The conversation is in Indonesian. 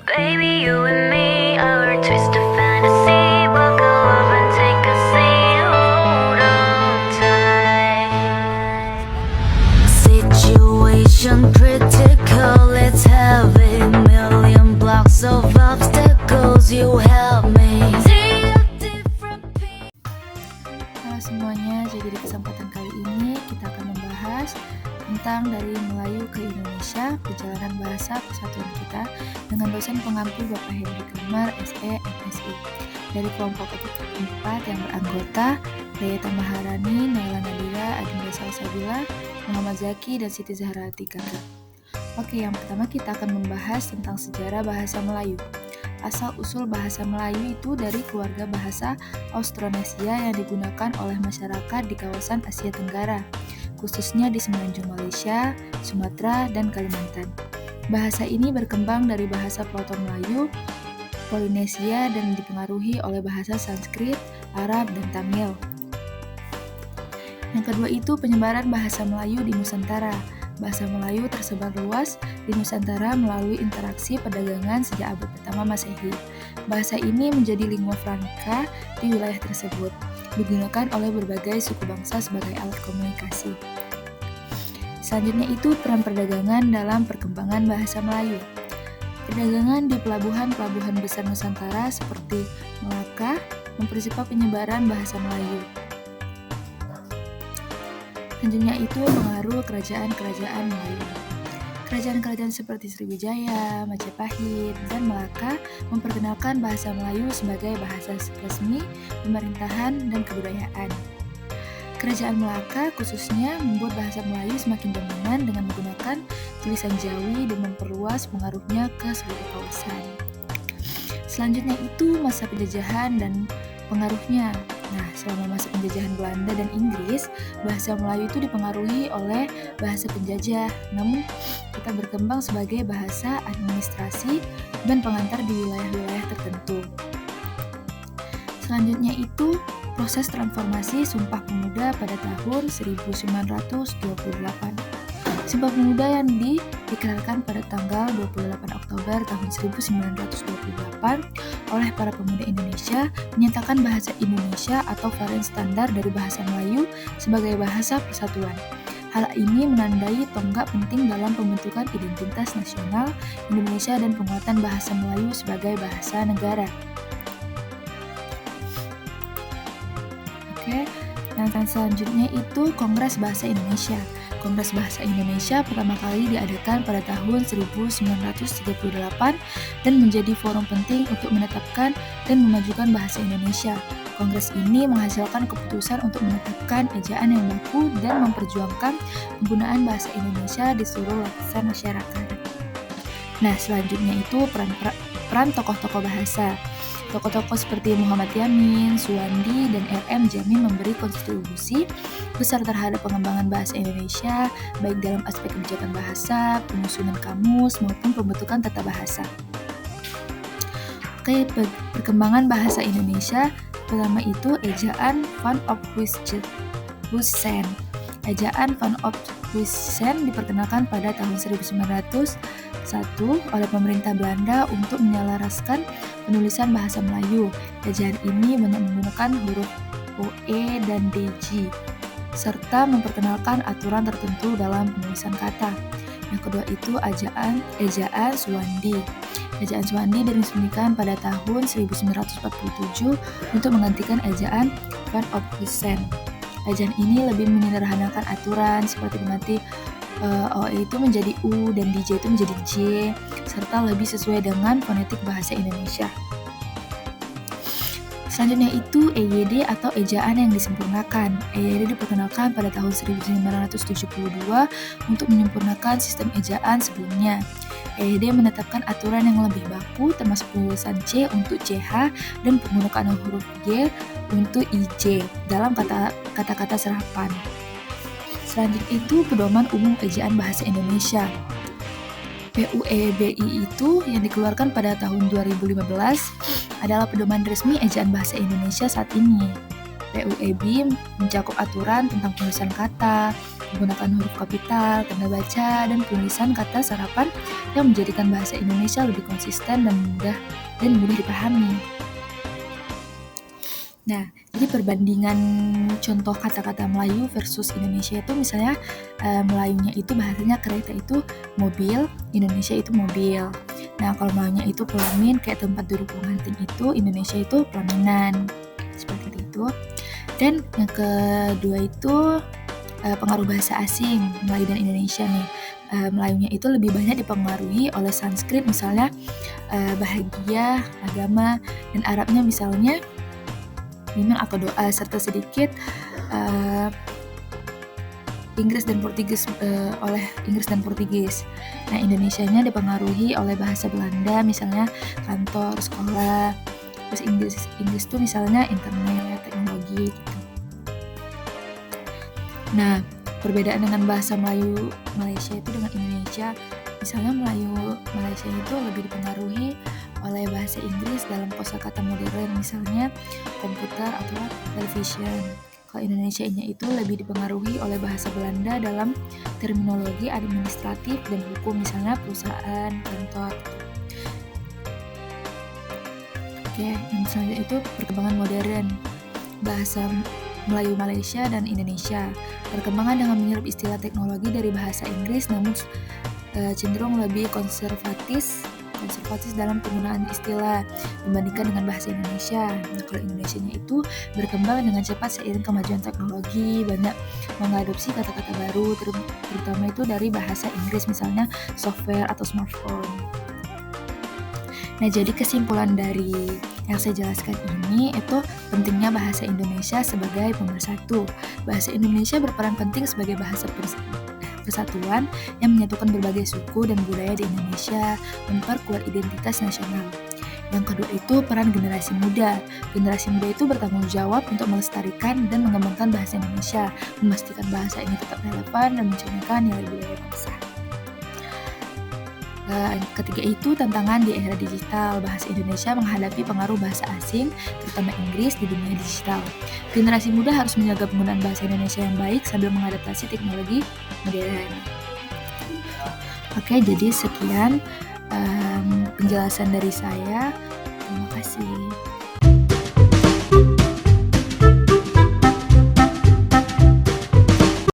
Baby, you and me, our twisted fantasy. Walk up and take a seat. Hold on tight. Situation critical. Let's have a million blocks of obstacles. You help me. See a different people. Halo semuanya, jadi di kesempatan kali ini kita akan membahas tentang dari Melayu ke Indonesia, perjalanan bahasa persatuan kita dengan dosen pengampu Bapak Henry Kamar, SE, MSI. Dari kelompok 4 yang beranggota Rayeta Maharani, Naila Nadira, Adinda Salsabila, Muhammad Zaki, dan Siti Zahra Atika. Oke, yang pertama kita akan membahas tentang sejarah bahasa Melayu. Asal-usul bahasa Melayu itu dari keluarga bahasa Austronesia yang digunakan oleh masyarakat di kawasan Asia Tenggara, khususnya di Semenanjung Malaysia, Sumatera, dan Kalimantan. Bahasa ini berkembang dari bahasa Proto-Melayu, Polinesia, dan dipengaruhi oleh bahasa Sanskrit, Arab, dan Tamil. Yang kedua itu penyebaran bahasa Melayu di Nusantara. Bahasa Melayu tersebar luas di Nusantara melalui interaksi perdagangan sejak abad pertama Masehi. Bahasa ini menjadi lingua franca di wilayah tersebut, digunakan oleh berbagai suku bangsa sebagai alat komunikasi. Selanjutnya itu peran perdagangan dalam perkembangan bahasa Melayu. Perdagangan di pelabuhan-pelabuhan besar Nusantara seperti Melaka mempercepat penyebaran bahasa Melayu. Selanjutnya itu pengaruh kerajaan-kerajaan Melayu. Kerajaan-kerajaan seperti Sriwijaya, Majapahit, dan Melaka memperkenalkan bahasa Melayu sebagai bahasa resmi, pemerintahan, dan kebudayaan. Kerajaan Melaka khususnya membuat bahasa Melayu semakin dominan dengan menggunakan tulisan Jawi dan memperluas pengaruhnya ke seluruh kawasan. Selanjutnya itu masa penjajahan dan pengaruhnya. Nah, selama masa penjajahan Belanda dan Inggris, bahasa Melayu itu dipengaruhi oleh bahasa penjajah, namun tetap berkembang sebagai bahasa administrasi dan pengantar di wilayah-wilayah tertentu. Selanjutnya itu proses transformasi Sumpah Pemuda pada tahun 1928. Sumpah Pemuda yang diikrarkan pada tanggal 28 Oktober tahun 1928 oleh para pemuda Indonesia menyatakan bahasa Indonesia atau varian standar dari bahasa Melayu sebagai bahasa persatuan. Hal ini menandai tonggak penting dalam pembentukan identitas nasional Indonesia dan penguatan bahasa Melayu sebagai bahasa negara. Oke, yang selanjutnya itu Kongres Bahasa Indonesia. Kongres Bahasa Indonesia pertama kali diadakan pada tahun 1938 dan menjadi forum penting untuk menetapkan dan memajukan bahasa Indonesia. Kongres ini menghasilkan keputusan untuk menetapkan ejaan yang baku dan memperjuangkan penggunaan bahasa Indonesia di seluruh lapisan masyarakat. Nah, selanjutnya itu peran tokoh-tokoh bahasa. Tokoh-tokoh seperti Muhammad Yamin, Suwandi, dan R.M. Jamil memberi kontribusi besar terhadap pengembangan bahasa Indonesia, baik dalam aspek kebijakan bahasa, penyusunan kamus, maupun pembentukan tata bahasa. Oke, perkembangan bahasa Indonesia pertama itu ejaan Van Ophuijsen. Ejaan Van Ophuijsen diperkenalkan pada tahun 1901 oleh pemerintah Belanda untuk menyelaraskan penulisan bahasa Melayu. Ejaan ini banyak menggunakan huruf OE dan DJ, serta memperkenalkan aturan tertentu dalam penulisan kata. Yang kedua itu ejaan Suwandi. Ejaan Suwandi diresmikan pada tahun 1947 untuk menggantikan ejaan Van Ophuijsen. Ejaan ini lebih menyederhanakan aturan seperti nanti OE itu menjadi U dan DJ itu menjadi J, serta lebih sesuai dengan fonetik bahasa Indonesia. Selanjutnya itu EYD atau ejaan yang disempurnakan. EYD diperkenalkan pada tahun 1972 untuk menyempurnakan sistem ejaan sebelumnya. EYD menetapkan aturan yang lebih baku termasuk penulisan C untuk CH dan penggunaan huruf G untuk IJ dalam kata-kata serapan. Selanjutnya itu pedoman umum ejaan bahasa Indonesia. PUEBI itu yang dikeluarkan pada tahun 2015 adalah pedoman resmi ejaan bahasa Indonesia saat ini. PUEBI mencakup aturan tentang penulisan kata, menggunakan huruf kapital, tanda baca, dan penulisan kata serapan yang menjadikan bahasa Indonesia lebih konsisten dan mudah dipahami. Nah, jadi perbandingan contoh kata-kata Melayu versus Indonesia itu misalnya Melayunya itu bahasanya kereta itu mobil, Indonesia itu mobil. Nah, kalau Melayunya itu pelamin kayak tempat duduk pengantin itu, Indonesia itu pelaminan. Seperti itu. Dan yang kedua itu pengaruh bahasa asing, Melayu dan Indonesia nih. Melayunya itu lebih banyak dipengaruhi oleh Sanskrit misalnya bahagia, agama, dan Arabnya misalnya iman atau doa, serta sedikit Inggris dan Portugis oleh Inggris dan Portugis. Nah, Indonesianya dipengaruhi oleh bahasa Belanda misalnya kantor, sekolah. Terus Inggris tuh misalnya internet, teknologi gitu. Nah, perbedaan dengan bahasa Melayu Malaysia itu dengan Indonesia, misalnya Melayu Malaysia itu lebih dipengaruhi oleh bahasa Inggris dalam kosakata modern, misalnya komputer atau television. Kalau Indonesianya itu lebih dipengaruhi oleh bahasa Belanda dalam terminologi administratif dan hukum, misalnya perusahaan, kantor. Oke, yang selanjutnya itu perkembangan modern bahasa Melayu Malaysia dan Indonesia. Perkembangan dengan menyerap istilah teknologi dari bahasa Inggris namun cenderung lebih konservatis dalam penggunaan istilah dibandingkan dengan bahasa Indonesia. Nah, kalau Indonesianya itu berkembang dengan cepat seiring kemajuan teknologi, banyak mengadopsi kata-kata baru, terutama itu dari bahasa Inggris, misalnya software atau smartphone. Nah, jadi kesimpulan dari yang saya jelaskan ini itu pentingnya bahasa Indonesia sebagai pemersatu. Bahasa Indonesia berperan penting sebagai bahasa persatuan yang menyatukan berbagai suku dan budaya di Indonesia, memperkuat identitas nasional. Yang kedua itu peran generasi muda. Generasi muda itu bertanggung jawab untuk melestarikan dan mengembangkan bahasa Indonesia, memastikan bahasa ini tetap relevan dan mencerminkan nilai budaya bangsa. Ketiga itu tantangan di era digital. Bahasa Indonesia menghadapi pengaruh bahasa asing, terutama Inggris di dunia digital. Generasi muda harus menjaga penggunaan bahasa Indonesia yang baik sambil mengadaptasi teknologi modern. Oke, jadi sekian penjelasan dari saya. Terima kasih.